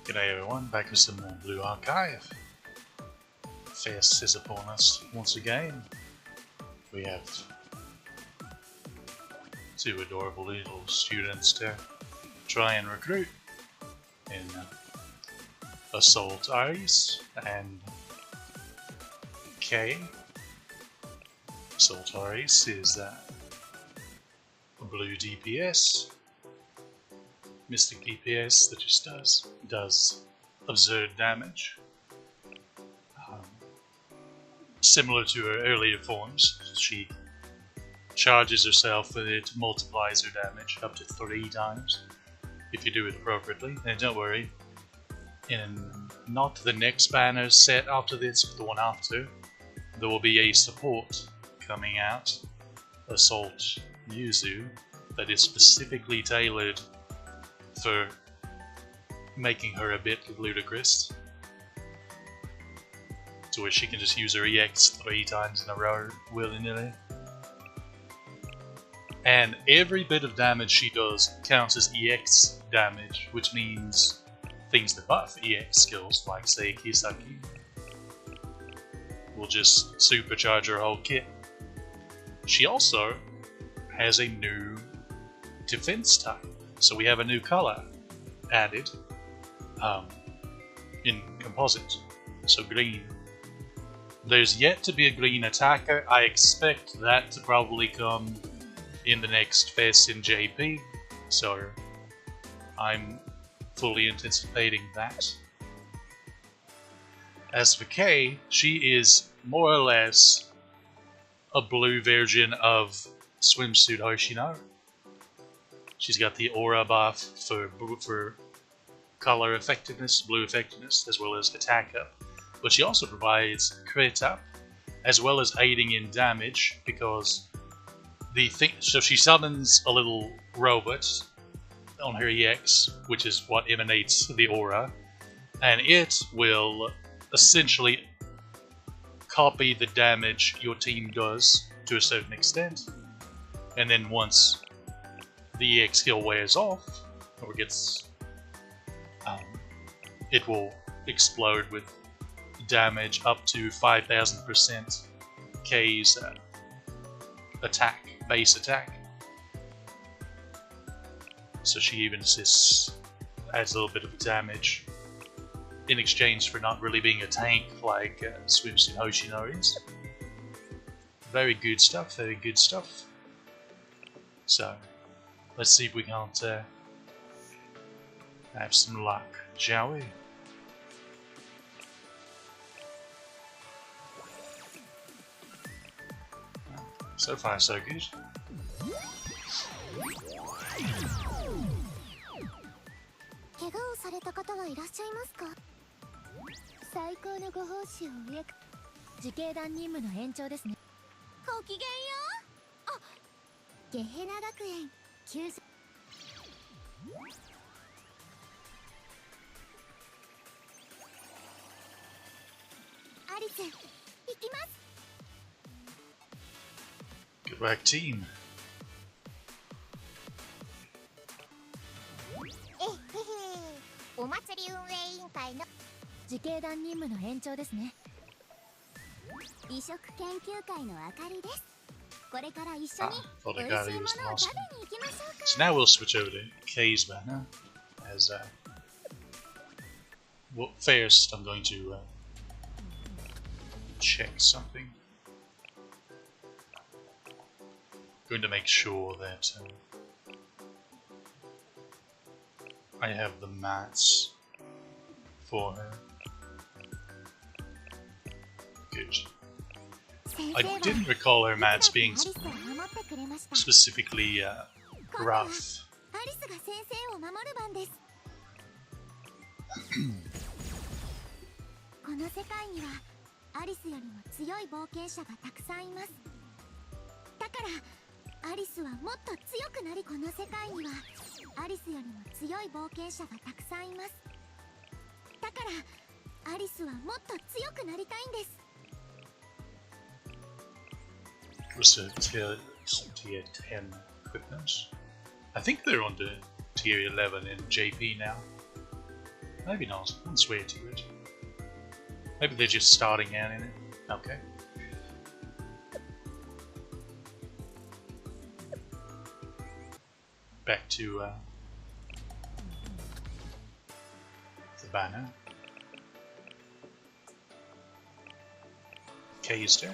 G'day everyone, back with some more Blue Archive. Fest is upon us once again. We have two adorable little students to try and recruit in Assault Arisu and Kay. Assault Arisu is a blue DPS. Mystic DPS that just does absurd damage. Similar to her earlier forms, she charges herself and it multiplies her damage up to 3 times if you do it appropriately. And don't worry, in not the next banner set after this, but the one after, there will be a support coming out, Assault Yuzu, that is specifically tailored for making her a bit ludicrous, to where she can just use her EX 3 times in a row willy-nilly. And every bit of damage she does counts as EX damage, which means things that buff EX skills, like say Kisaki, will just supercharge her whole kit. She also has a new defense type. So we have a new color added in composite, so green. There's yet to be a green attacker. I expect that to probably come in the next fest in JP, so I'm fully anticipating that. As for Kay, she is more or less a blue version of Swimsuit Hoshino. She's got the aura buff for color effectiveness, blue effectiveness, as well as attack up. But she also provides crit up, as well as aiding in damage, because so she summons a little robot on her EX, which is what emanates the aura, and it will essentially copy the damage your team does to a certain extent, and then once the EX skill wears off, or gets, it will explode with damage up to 5000% K's base attack. So she even adds a little bit of damage in exchange for not really being a tank like Swimsuit Hoshino is. Very good stuff, very good stuff. So let's see if we can't have some luck, shall we? So far, so good. 怪我をされた方はいらっしゃいますか？最高のご奉仕を上か。自警団任務の延長ですね。ごきげんよう。あ、ゲヘナ学園9歳。アリス、行きます。 Good work, team. お祭り運営委員会の自警団任務の延長ですね。移植研究会のあかりです。これから一緒に美味しいものを食べに行きましょうか。 So now we'll switch over to Kay's banner. As well, first I'm going to check something. Going to make sure that I have the mats for her. Good. I didn't recall her mats being specifically rough. この世界にはアリスよりも強い冒険者がたくさんいます。だからアリスはもっと強くなり、この世界にはアリスよりも強い冒険者がたくさんいます。だからアリスはもっと強くなりたいんです。 Was a tier 10 equipment. I think they're on to tier 11 in JP now. Maybe not. I wouldn't swear to it. Maybe they're just starting out in it. Okay. Back to the banner. Kay's turn.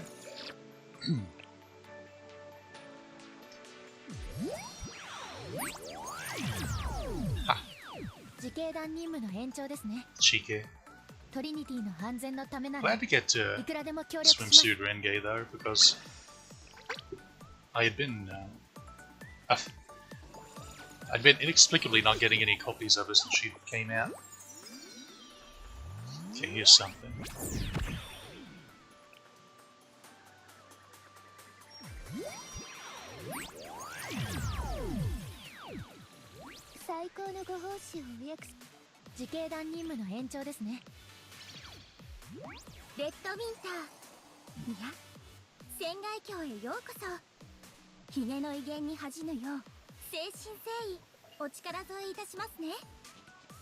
Ha. Chike. Glad to get swimsuit Renge though, because I had been I'd been inexplicably not getting any copies of it since she came out. Okay, here's something.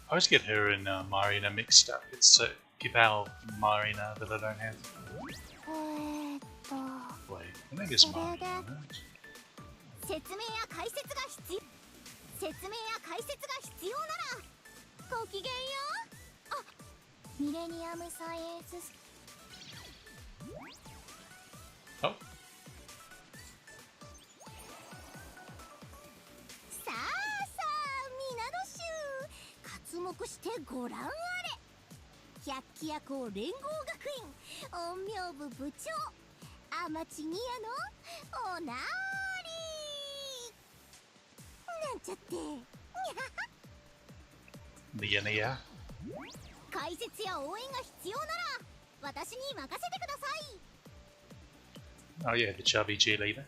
I always get her and Marina mixed up. It's Gibao Marina that I don't have. Wait, her name is Marina, right? Oh. Nia. Oh yeah, the chubby cheerleader.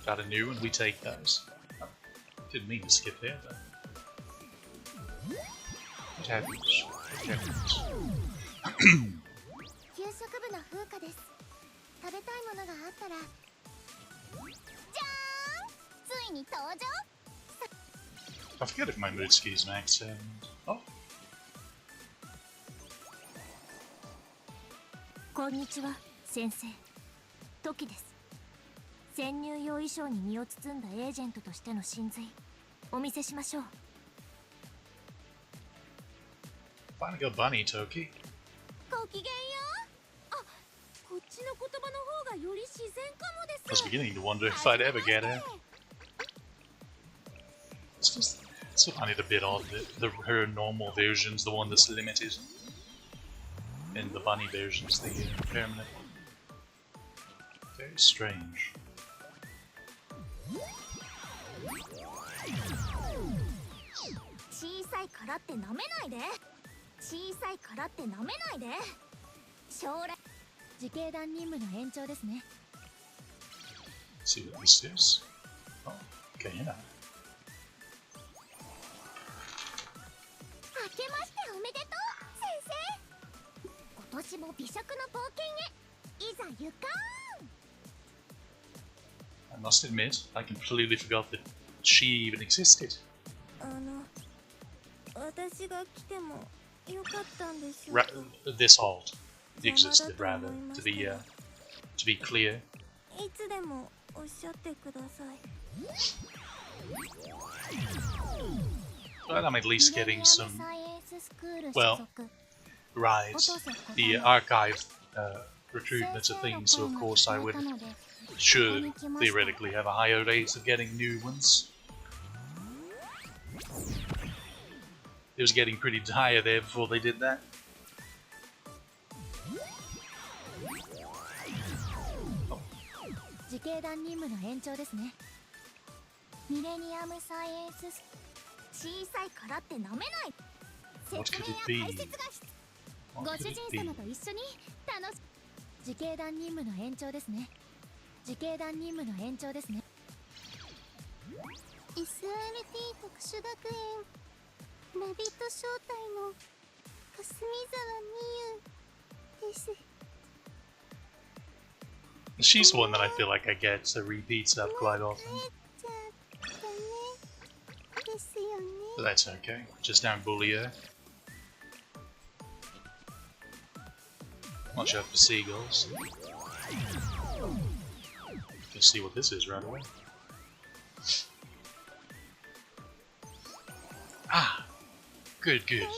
Got a new one, we take those. Oh, didn't mean to skip there, but... What happens? What happens? I forget if my mood ski's maxed out. Oh. Konnichiwa, Sensei. Toki desu. 潜入用衣装に身を包んだエージェントとしての真髄お見せしましょう。Finally got Bunny, Toki. ごきげんよう。あ、こっちの言葉の方がより自然かもです。I was beginning to wonder if I'd ever get it. It's what I need a bit odd. Her normal version's the one that's limited, and the bunny version's the permanent. Very strange. See what this is? Oh, okay, you know. 明けましておめでとう、先生。今年も美食の冒険へ、いざ行かん。 I must admit, I completely forgot that she even existed. 私が来てもよかったんでしょう。This halt existed, rather, to be clear. いつでもおっしゃってください。 But I'm at least getting some, well, right, the archive recruitment's a thing, so of course I should theoretically have a higher rate of getting new ones. It was getting pretty dire there before they did that. Oh. What could it be? What could it be? 自警団任務の延長ですね。自警団任務の延長ですね。SRT 特殊学園ラビット招待の霞沢美優です。 She's the one that I feel like I get repeats of quite often. です But that's okay. Just don't bully her. Watch out for seagulls. Let's see what this is right away. Ah! Good, good.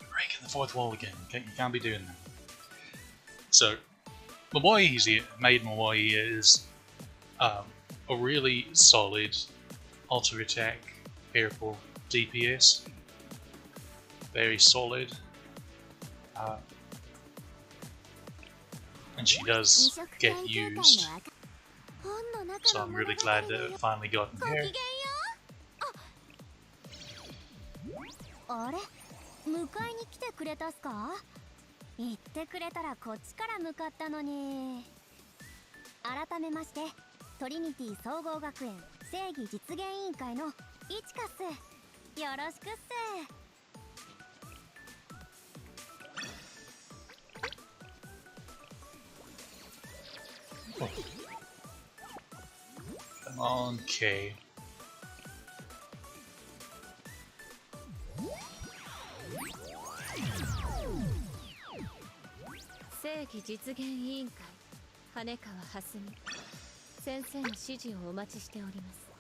Breaking the fourth wall again. You can't be doing that. So, Maid Mawai is a really solid auto attack airport DPS. Very solid. And she does get used. So I'm really glad that it finally gotten here. あれ、迎えに来てくれたっすか？言ってくれたらこっちから向かったのに。改めまして、トリニティ総合学園正義実現委員会のイチカっす。よろしくっす。Come on, Kay. 正義実現委員会羽川蓮美先生の指示をお待ちしております。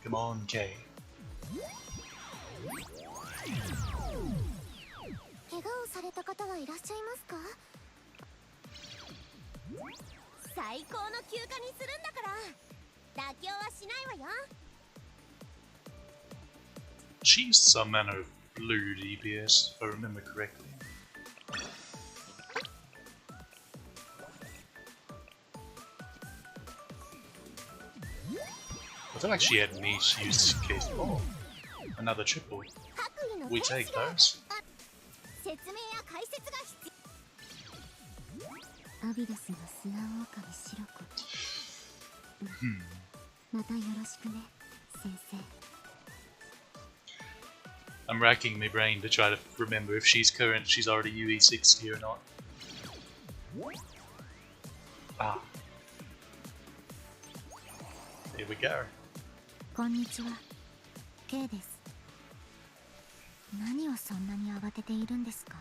Come on, Kay. 怪我をされた方はいらっしゃいますか？最高の休暇にするんだから妥協はしないわよ。 She's some manner of blue DPS, if I remember correctly. I feel like she had niche use case. Oh, another triple. We take those. 説明や解説が必要。アビドスの砂狼白子。またよろしくね、先生。 I'm racking my brain to try to remember if she's current, she's already UE60 or not. Ah. Here we go. こんにちは、K です。何をそんなに慌てているんですか？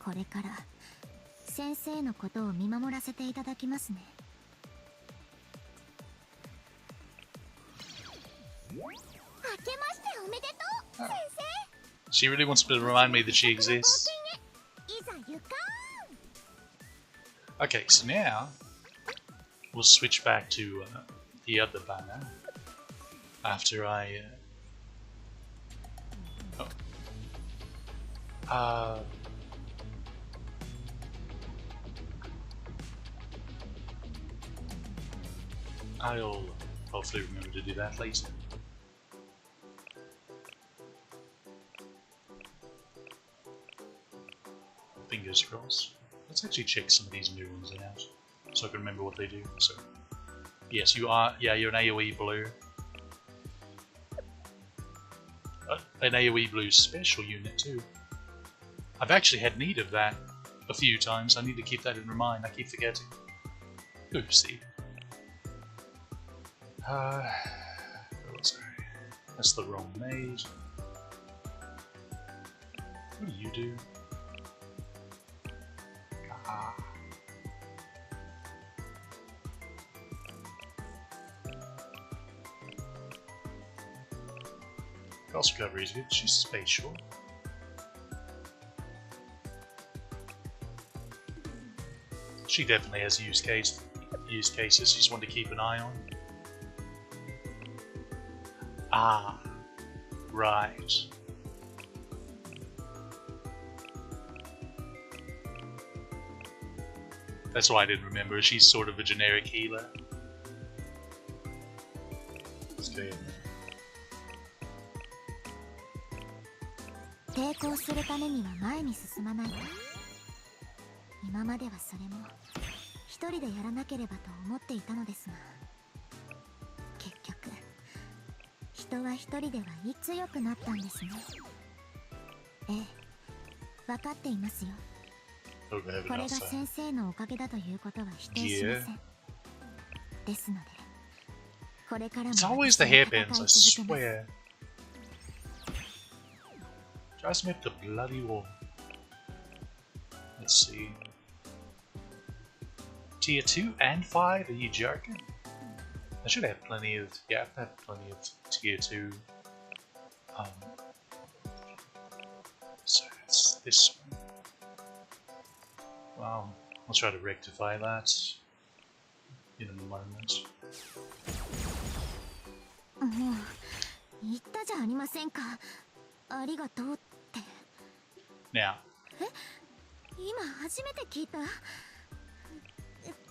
これから先生のことを見守らせていただきますね。明けましておめでとう、先生。 She really wants to remind me that she exists. いざ行かん。 Okay, so now we'll switch back to the other banner after I. I'll hopefully remember to do that later. Fingers crossed. Let's actually check some of these new ones out so I can remember what they do. So, yes, you are. Yeah, you're an AoE blue. An AoE blue special unit too. I've actually had need of that a few times. I need to keep that in mind. I keep forgetting. Oopsie. Sorry. That's the wrong maid. What do you do? Ah. Cross recovery is good. She's spatial. She definitely has use cases. She's one to keep an eye on. Ah, right. That's why I didn't remember. She's sort of a generic healer. Let's go ahead. 抵抗するためには前に進まないわ。今まではそれも一人でやらなければと思っていたのですが、結局人は一人では強くなったんですね。ええ、分かっていますよ。 Hope I have これ enough が先生のおかげだということは否定しません。ですので、これからも It's always the 私は hairpins, 戦 I い続けます。 swear. Just make the bloody wall. Let's see. Tier 2 and 5? Are you joking? I should have plenty of... Yeah, I've had plenty of Tier 2. So it's this one. Well, I'll try to rectify that in a moment. もう言ったじゃありませんか。ありがとうって。 Now, 今初めて聞いた。と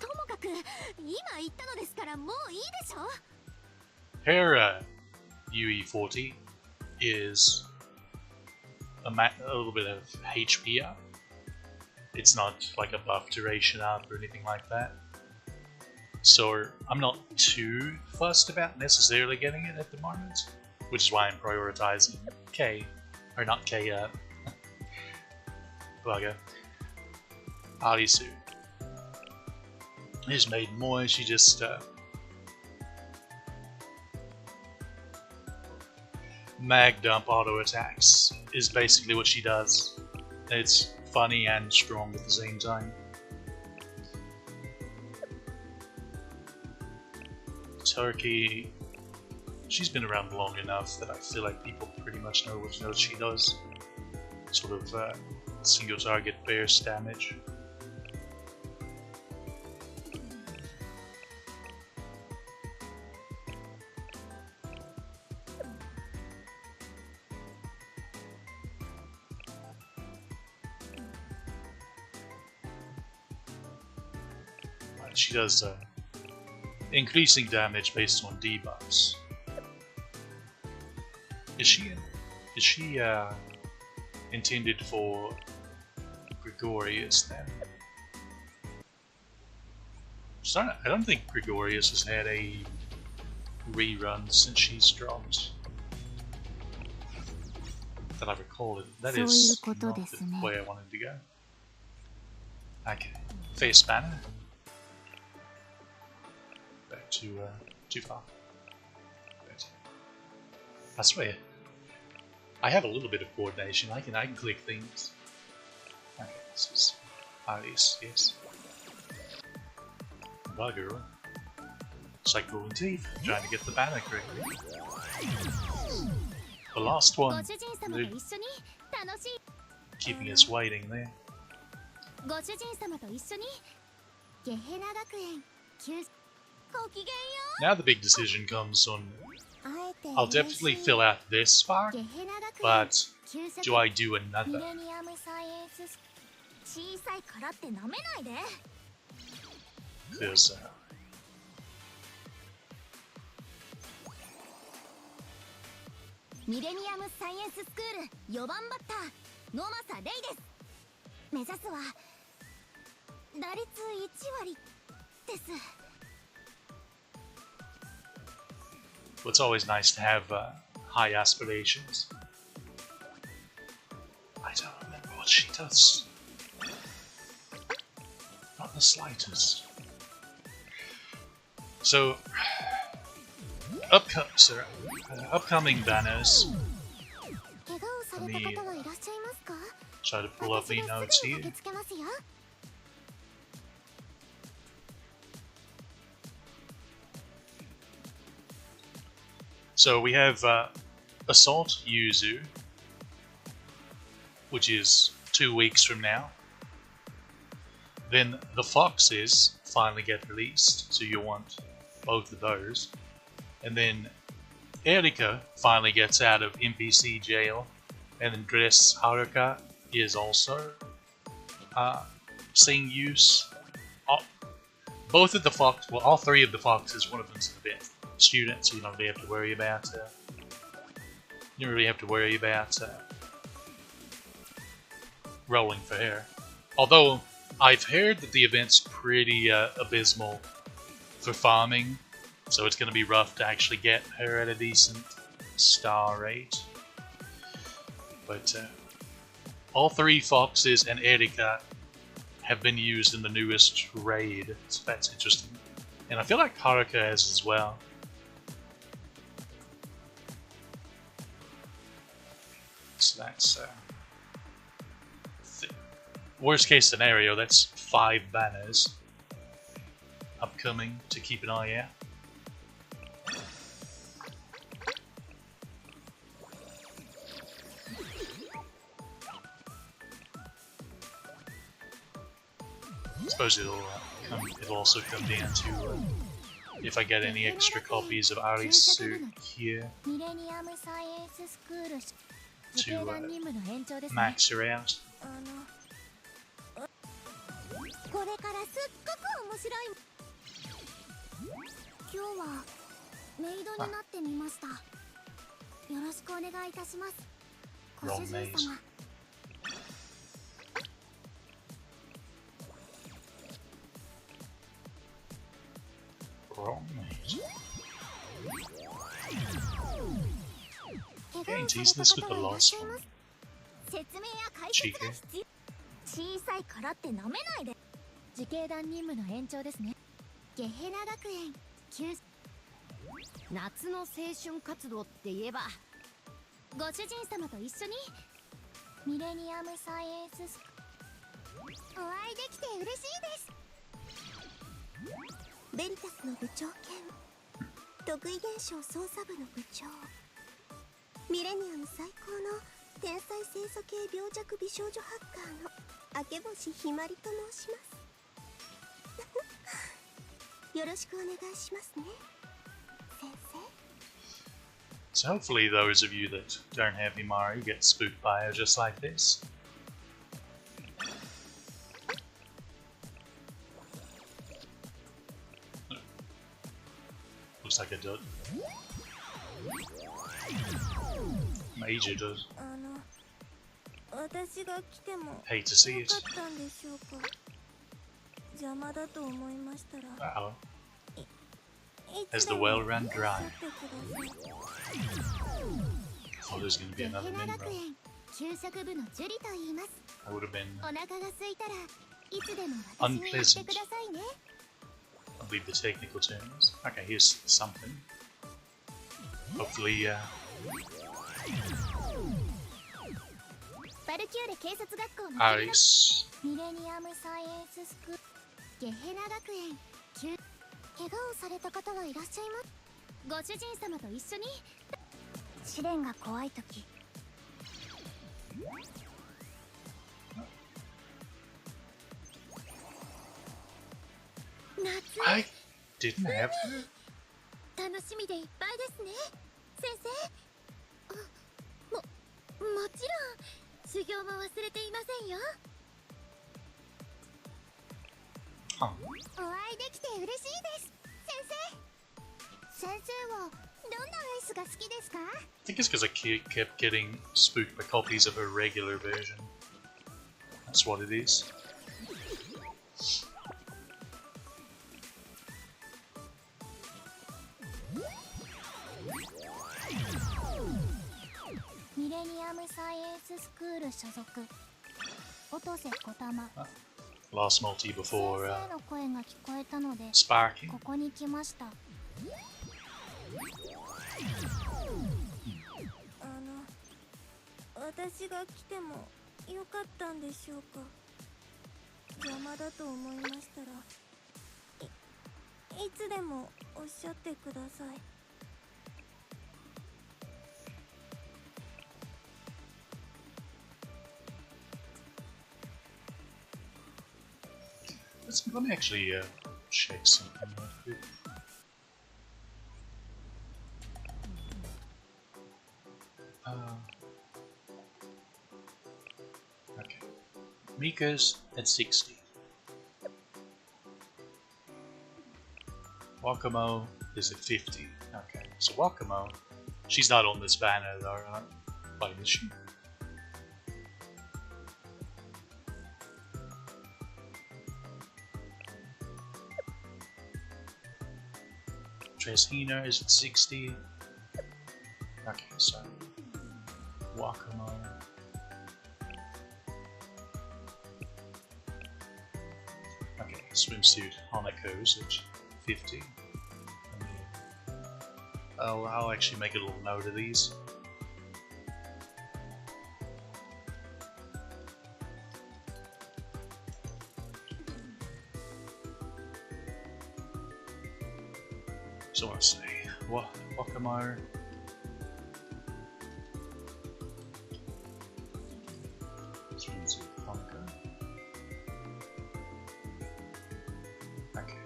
もかく今言ったのですからもういいでしょ。 her UE40 is a little bit of HP up. It's not like a buff duration up or anything like that. So I'm not too fussed about necessarily getting it at the moment, which is why I'm prioritizing K, or not K, bugger, Arisu. He's made more, she just mag dump auto attacks is basically what she does. It's funny and strong at the same time. Turkey, she's been around long enough that I feel like people pretty much know what she does. Sort of single target burst damage. She does increasing damage based on debuffs. Is she intended for Gregorius then? I don't think Gregorius has had a rerun since she's dropped. That I recall it. That is not the way I wanted to go. Okay, face banner. Back to too far. But I swear, I have a little bit of coordination. I can click things. Okay, this is Arisu, yes. Bugger. It's like pulling teeth, trying to get the banner correctly. The last one. They're keeping us waiting there. Now the big decision comes on. I'll definitely fill out this spark, but do I do another? Because it's always nice to have high aspirations. I don't remember what she does. Not the slightest. So, upcoming banners. Let me try to pull up the notes here. So we have Assault Yuzu, which is 2 weeks from now. Then the Foxes finally get released, so you want both of those. And then Erika finally gets out of NPC jail, and then Dress Haruka is also seeing use. Both of the Fox, well, all three of the Foxes, one of them's a bit student, so you don't really have to worry about rolling for her. Although I've heard that the event's pretty abysmal for farming, so it's going to be rough to actually get her at a decent star rate. But All three foxes and Erika have been used in the newest raid, so that's interesting. And I feel like Haruka has as well. So that's worst case scenario, that's 5 banners upcoming to keep an eye out. I suppose it'll also come down to if I get any extra copies of Arisu here to max her out. これからすっごく面白い。今日はメイドになってみました。よろしくお願いいたします。ご主人様。Getting teased this with the last one. 説明や解説が必要。小さいからって舐めないで。自警団任務の延長ですね。ゲヘナ学園夏の青春活動って言えば、ご主人様と一緒にミレニアムサイエンススクお会いできて嬉しいです。ベリタスの部長兼得意現象捜査部の部長、ミレニアム最高の天才清楚系病弱美少女ハッカーの明星ひまりと申します。よろしくお願いしますね、先生。So hopefully those of you that don't have Himari get spooked by her just like this. Looks like a dud. Major dud. 私が来ても Hate to see it. よかったんでしょうか。邪魔だと思いましたら。 Wow. As the well ran dry. Oh, there's going to be another mini bro. That would have been unpleasant. I believe the technical terms. Okay, here's something. Hopefully, Aris. 怪我をされた方はいらっしゃいます。ご主人様と一緒に試練が怖いとき。I didn't have her. 楽しみでいっぱいですね、先生。もちろん修行も忘れていませんよ。お会いできて嬉しいです、先生。先生はどんなアイスが好きですか？ I think it's because I kept getting spooked by copies of her regular version. That's what it is. ミレニアムサイエンススクール所属。音瀬小玉。 Last multi before 先生の声が聞こえたので Sparking. ここに来ました。私が来てもよかったんでしょうか。邪魔だと思いましたら いつでもおっしゃってください。 Let me actually check something real quick. Okay. Mika's at 60. Wakamo is at 50. Okay, so Wakamo, she's not on this banner though, right? Wait, is she? Treshina is at 60. Okay, so Wakamo. swimsuit Hanako's at 50. I'll actually make a little note of these. So let's see, Wakamaru. Swimsuit Hanako. Okay.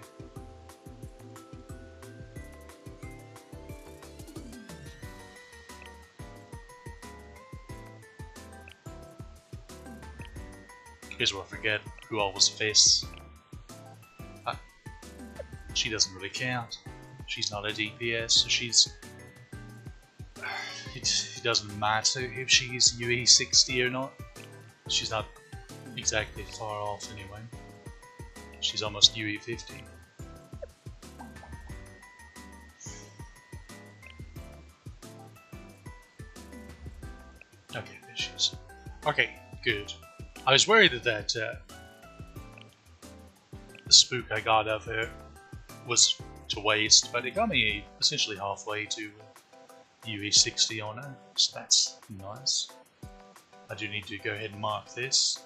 Here's where I forget who all was face. She doesn't really count. She's not a DPS, so she's... It doesn't matter if she's UE 60 or not. She's not exactly far off anyway. She's almost UE 50. Okay, there she is. Okay, good. I was worried that the spook I got of her was to waste, but it got me essentially halfway to UE 60 on her, so that's nice. I do need to go ahead and mark this.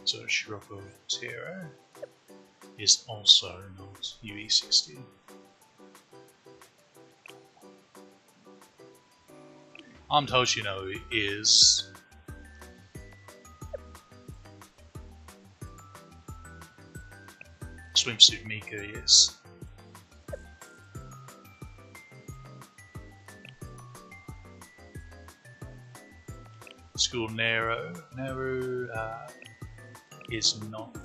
So Shiroko Terra is also not UE 60. Toshino is Swimsuit Mika, yes. School Nero is not.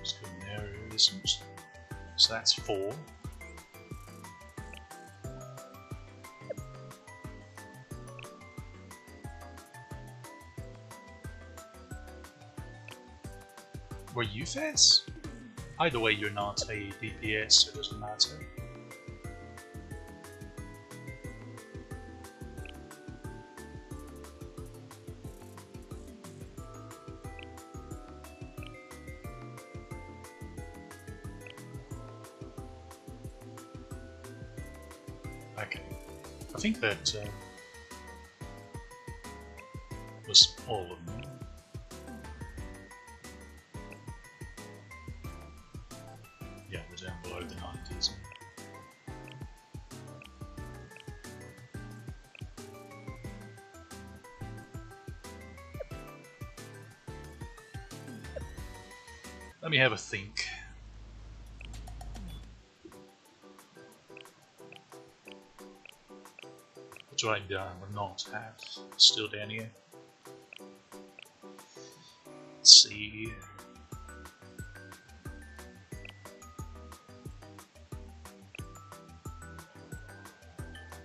School Nero isn't. So that's 4. Were you fast? Either way, you're not a DPS, so it doesn't matter. Okay, I think that was all of them. Yeah, we're down below the 90s. Let me have a think. What do I not have still down here? Let's see.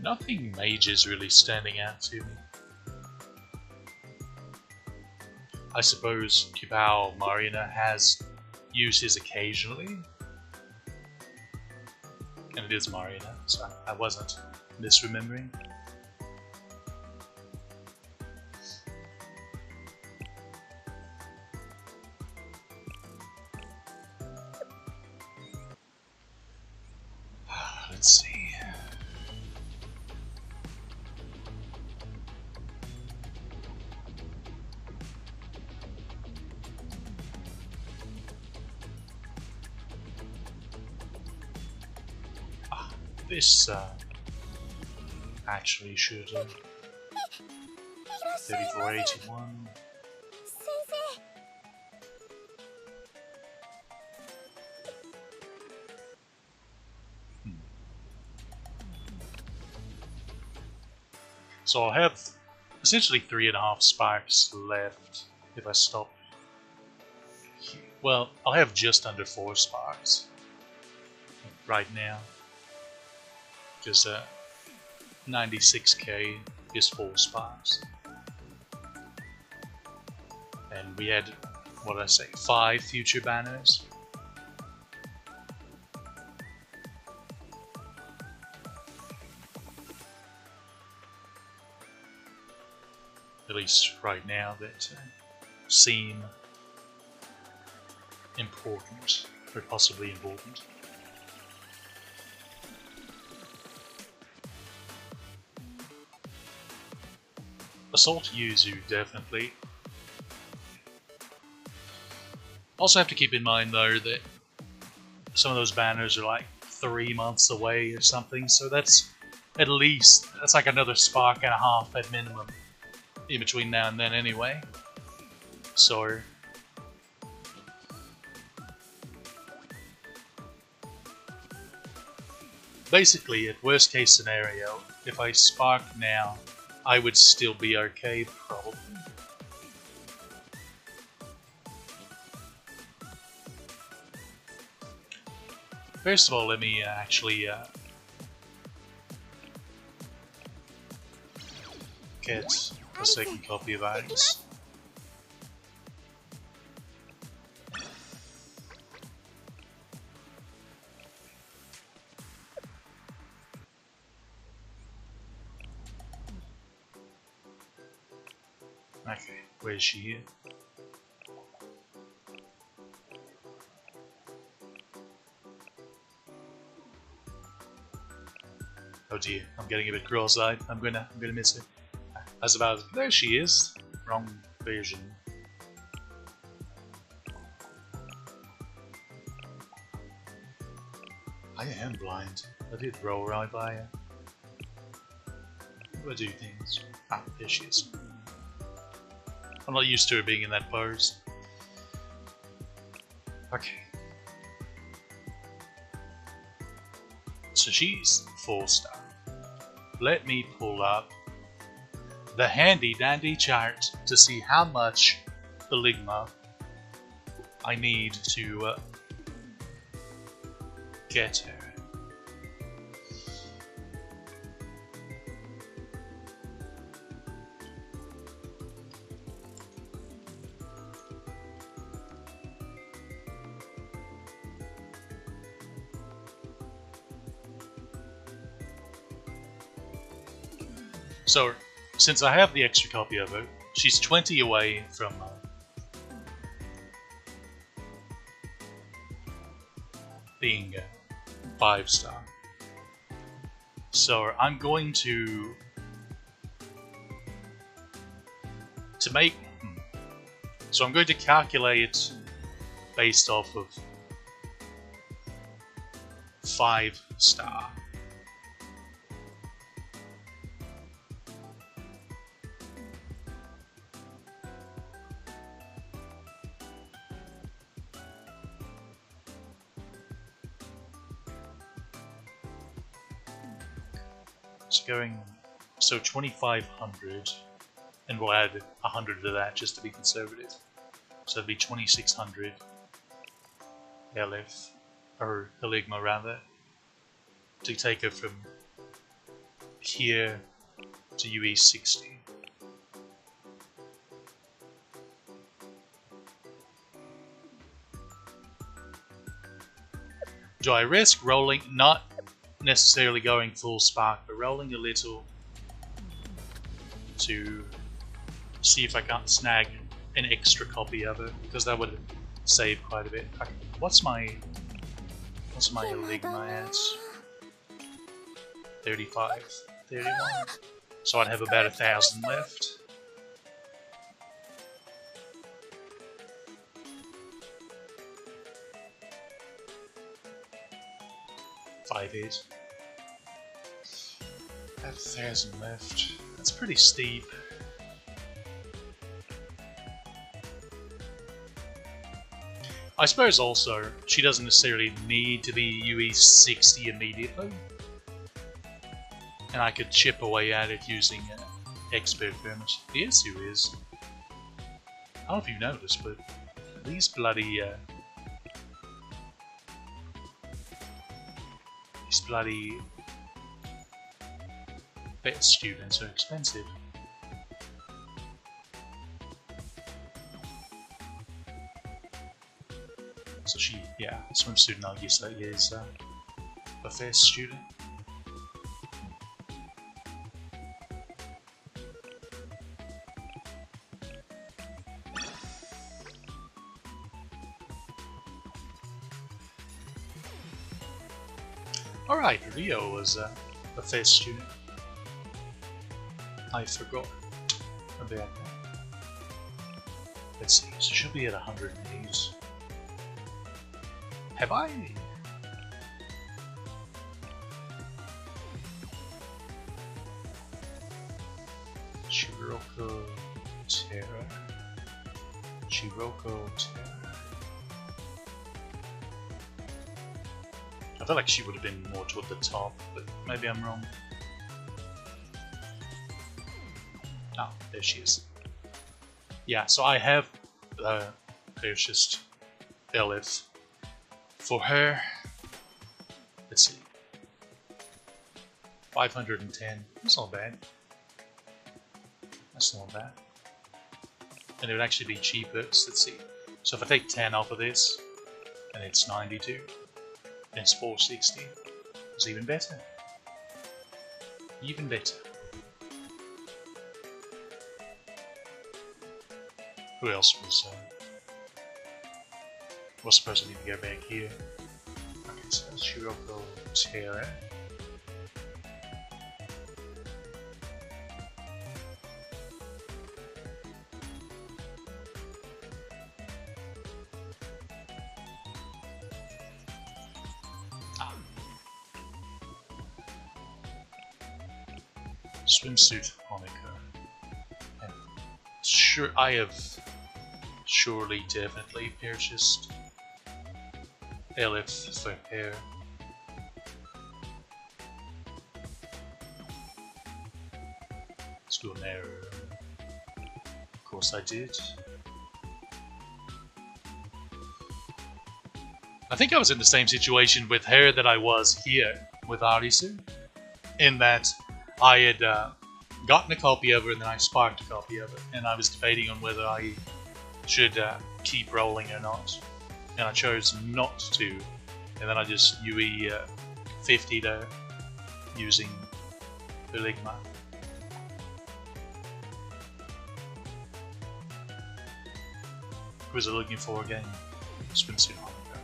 Nothing major is really standing out to me. I suppose Kibao Marina has uses occasionally. And it is Marina, so I wasn't misremembering. Let's see. This actually should 3481. So I'll have essentially 3.5 sparks left if I stop. Well, I'll have just under 4 sparks right now. Because 96k is 4 sparks. And we had, what did I say, 5 future banners. at least right now, that seem important, or possibly important. Assault Yuzu, definitely. Also have to keep in mind though that some of those banners are like 3 months away or something, so that's at least, that's like another spark and a half at minimum in between now and then anyway. So basically, at worst case scenario, if I spark now, I would still be okay, probably. First of all, let me actually get a second copy of Arisu. Okay, where is she here? Oh dear, I'm getting a bit cross-eyed. I'm gonna miss her. I was about, there she is. Wrong version. I am blind. I did roll right by her. How do I do things? Ah, there she is. I'm not used to her being in that pose. Okay. So she's 4-star. Let me pull up the handy dandy chart to see how much Ligma I need to get her. So, since I have the extra copy of her, she's 20 away from being 5-star. So I'm going to make. So I'm going to calculate based off of 5-star. So 2,500, and we'll add 100 to that just to be conservative. So it'd be 2,600 LF, or Ligma rather, to take her from here to UE 60. Do I risk rolling, not necessarily going full spark, but rolling a little to see if I can't snag an extra copy of it, because that would save quite a bit. Okay, what's my Ligma at? 35, 31. So I'd have about 1,000 left. About 1,000 left. That's pretty steep. I suppose also she doesn't necessarily need to be UE 60 immediately, and I could chip away at it using expert firms. The issue is, I don't know if you noticed, but these bloody vet students are expensive. So she, yeah, swimsuit Nagisa is a vet student. Alright, Rio was a fast student. I forgot about that. Let's see, so she'll be at 100 days. Have I? Chiroko Terra. Chiroko Terra. I feel like she would have been more toward the top, but maybe I'm wrong. Oh, there she is. Yeah, so I have purchased LF for her. Let's see. 510. That's not bad. That's not bad. And it would actually be cheaper. So let's see. So if I take 10 off of this, and it's 92, then it's 460. It's even better. Even better. Who else was supposed to need to go back here? Okay, so that's Shiroko Terra. Swimsuit Hanukkah. And sure, I have surely definitely purchased LF for hair. Let's go now. Of course I did. I think I was in the same situation with her that I was here with Arisu, in that I had gotten a copy of it and then I sparked a copy of it, and I was debating on whether I should keep rolling or not, and I chose not to, and then I just UE 50'd her using Ligma. Was I looking for again? Swimsuit Hanukkah.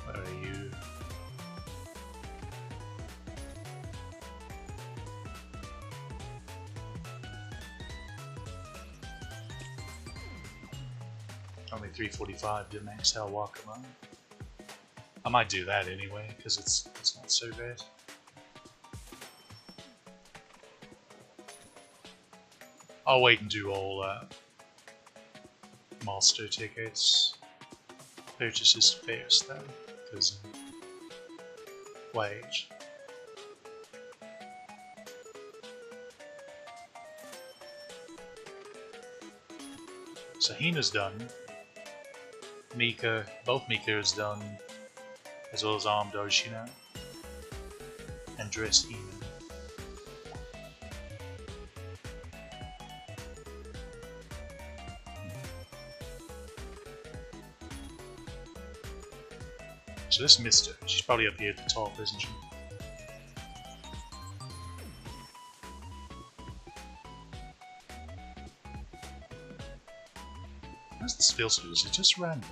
Where are you? Only 345 to max hell walk alone. I might do that anyway, because it's not so bad. I'll wait and do all master tickets purchases first though, because wage. So Hina's done. Mika, both Mika is done, as well as Armed Oshina and Dress Hina. So this missed her. She's probably up here at the top, isn't she? Where's this feel so? Is it just random?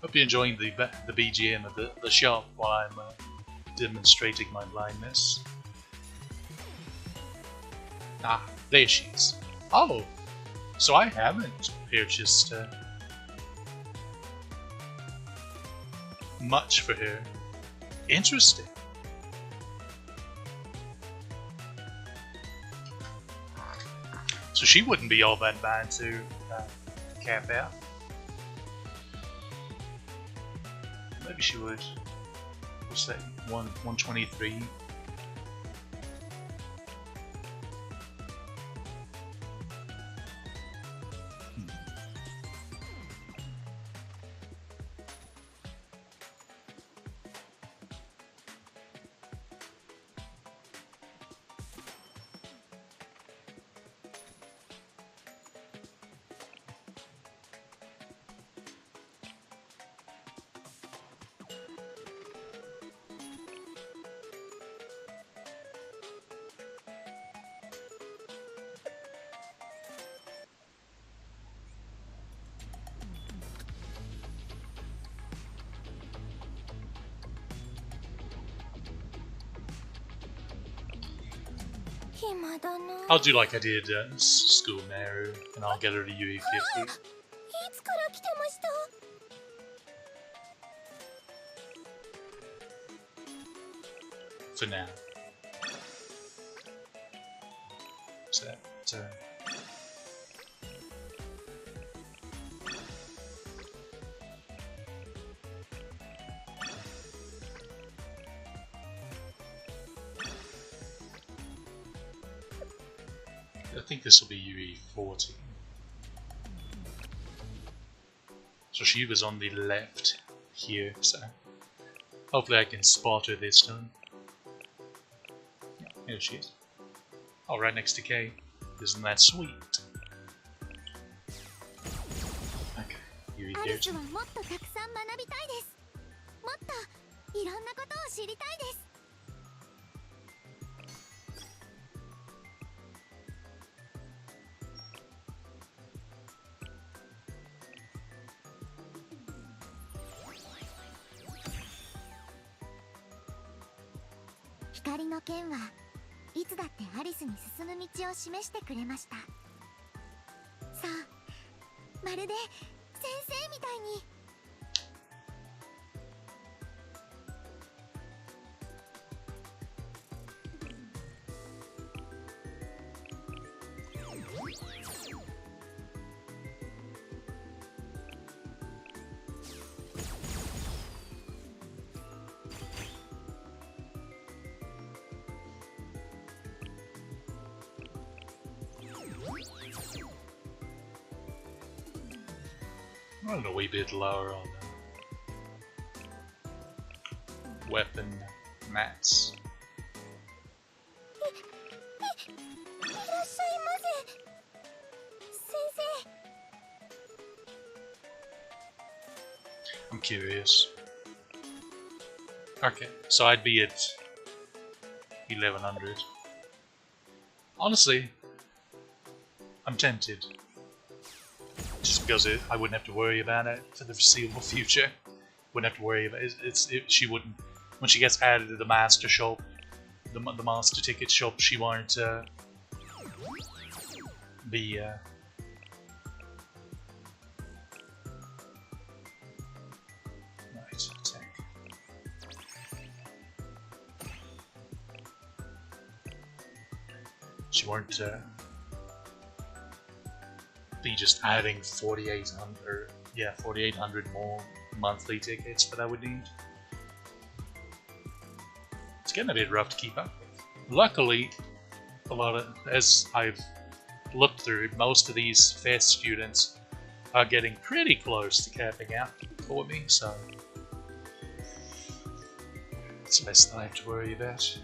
Hope you're enjoying the BGM of the shop while I'm demonstrating my blindness. Ah, there she is. Oh, so I haven't purchased much for her. Interesting. So she wouldn't be all that bad to cap out. Maybe she would. What's that? 123. 暇だな。 I'll do like I did School Naru, and I'll get her to UE50 いつから来てました？ for now. So, I think this will be UE40. So she was on the left here, so hopefully I can spot her this time. Yeah, here she is. Oh, right next to Kay. Isn't that sweet? Okay, アリス UE30. はもっとたくさん学びたいです。もっといろんなことを知りたいです。 光の剣はいつだってアリスに進む道を示してくれました。さあ、まるで先生みたいに。 I'm a wee bit lower on weapon mats. いらっしゃいませ。先生。 I'm curious. Okay, so I'd be at 1100. Honestly, I'm tempted. Just because I wouldn't have to worry about it for the foreseeable future. Wouldn't have to worry about it. She wouldn't. When she gets added to the master shop, the master ticket shop, she won't be. Right, attack. She won't be just adding 4,800. Yeah, 4,800 more monthly tickets that I would need. It's getting a bit rough to keep up with. Luckily, a lot of, as I've looked through, most of these fest students are getting pretty close to capping out for me, so it's less than I have to worry about.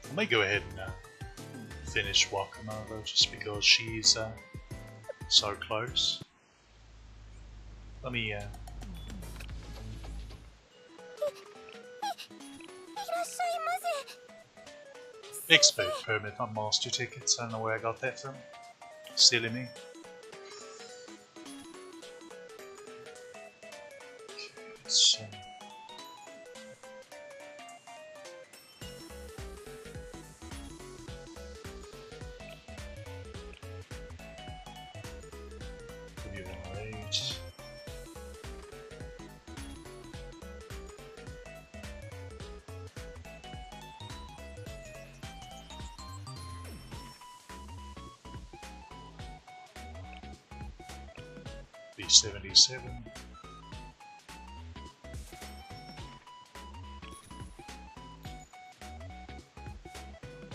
I may go ahead and finish Wakamoto just because she's so close. Let me expert permit, not master tickets. I don't know where I got that from. Silly me. Okay, let's B77.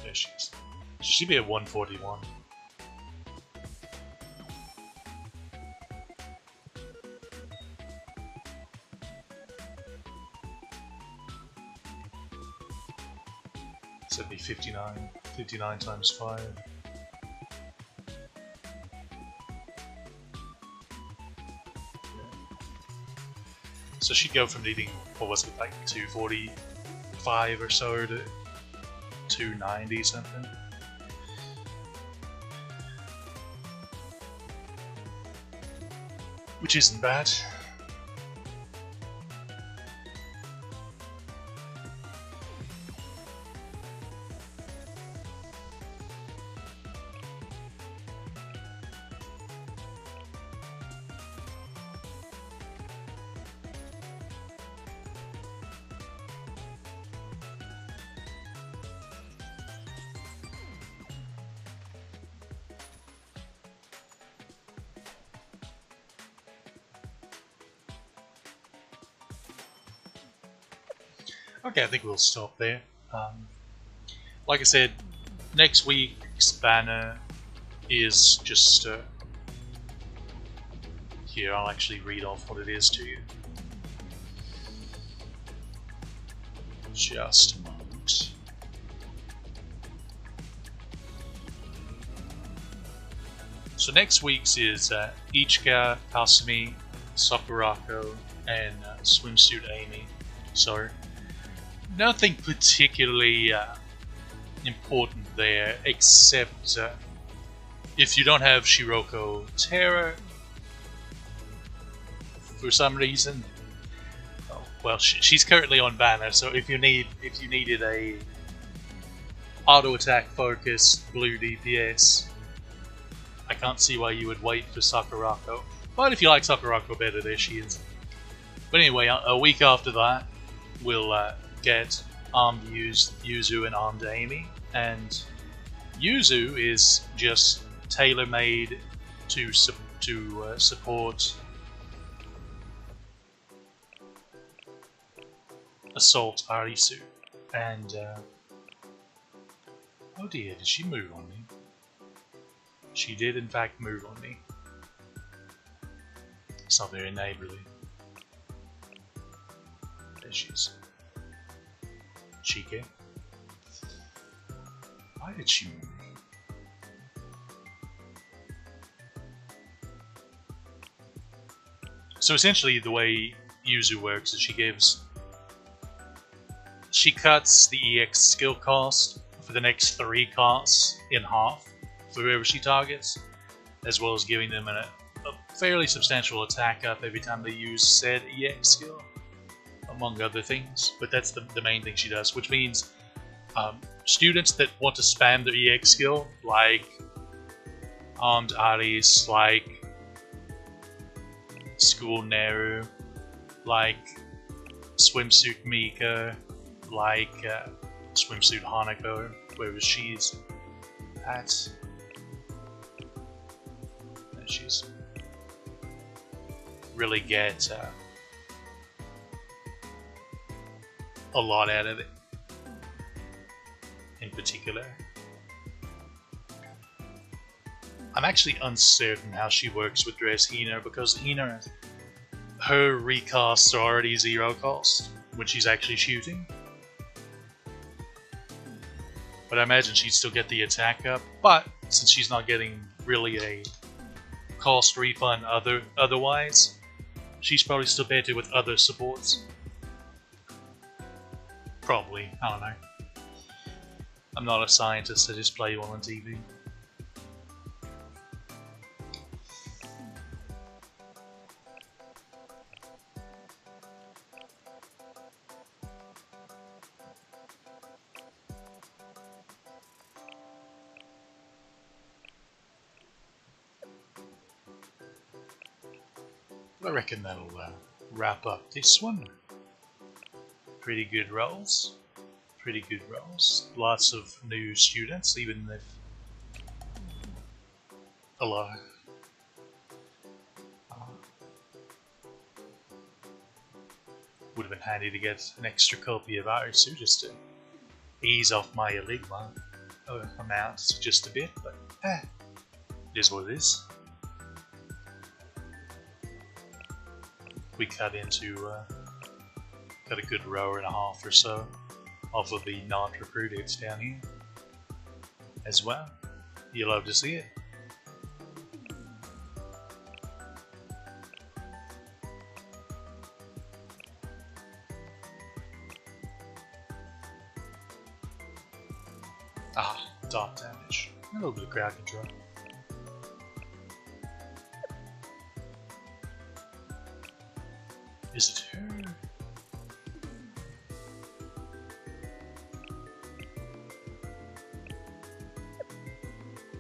There she is. She should be at 141. So it'd be 59. 59 times 5. So she'd go from needing, what was it, like 245 or so to 290 something. Which isn't bad. Okay, I think we'll stop there. Like I said, next week's banner is just here. I'll actually read off what it is to you. Just a moment. So next week's is Ichika, Asumi, Sakurako, and Swimsuit Amy. So nothing particularly important there, except if you don't have Shiroko Terra for some reason. Oh, well, she's currently on banner, so if you needed a auto attack focused blue DPS, I can't see why you would wait for Sakurako. But if you like Sakurako better, there she is. But anyway, a week after that, we'll get armed Yuzu and armed Amy, and Yuzu is just tailor-made to support Assault Arisu, and oh dear, did she move on me? She did in fact move on me. It's not very neighborly. There she is. Chike. Why did she move? So essentially the way Yuzu works is she cuts the EX skill cost for the next 3 casts in half for whoever she targets, as well as giving them a fairly substantial attack up every time they use said EX skill, among other things. But that's the main thing she does, which means students that want to spam their EX skill, like Armed Aris, like School Neru, like Swimsuit Mika, like Swimsuit Hanako, wherever she's at. And she's really get a lot out of it. In particular, I'm actually uncertain how she works with Dress Hina, because Hina, her recasts are already 0 cost when she's actually shooting. But I imagine she'd still get the attack up, but since she's not getting really a cost refund otherwise, she's probably still better with other supports. Probably, I don't know. I'm not a scientist, I just play one on TV. I reckon that'll wrap up this one. Pretty good rolls. Pretty good rolls. Lots of new students, even if a lot. Would have been handy to get an extra copy of Arisu just to ease off my Eligma amount just a bit, but it is what it is. We cut into got a good row and a half or so. off of the non-recruited down here as well. You love to see it. Ah, dot damage. A little bit of crowd control. Is it her?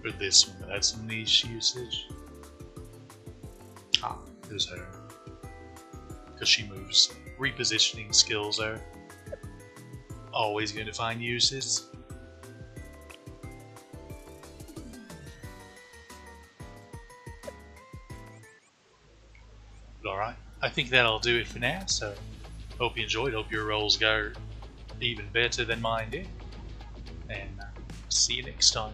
Or this one that had some niche usage? Ah, it was her. Because she moves. Repositioning skills are always going to find uses. But alright, I think that'll do it for now, so hope you enjoyed, hope your rolls go even better than mine did, and see you next time.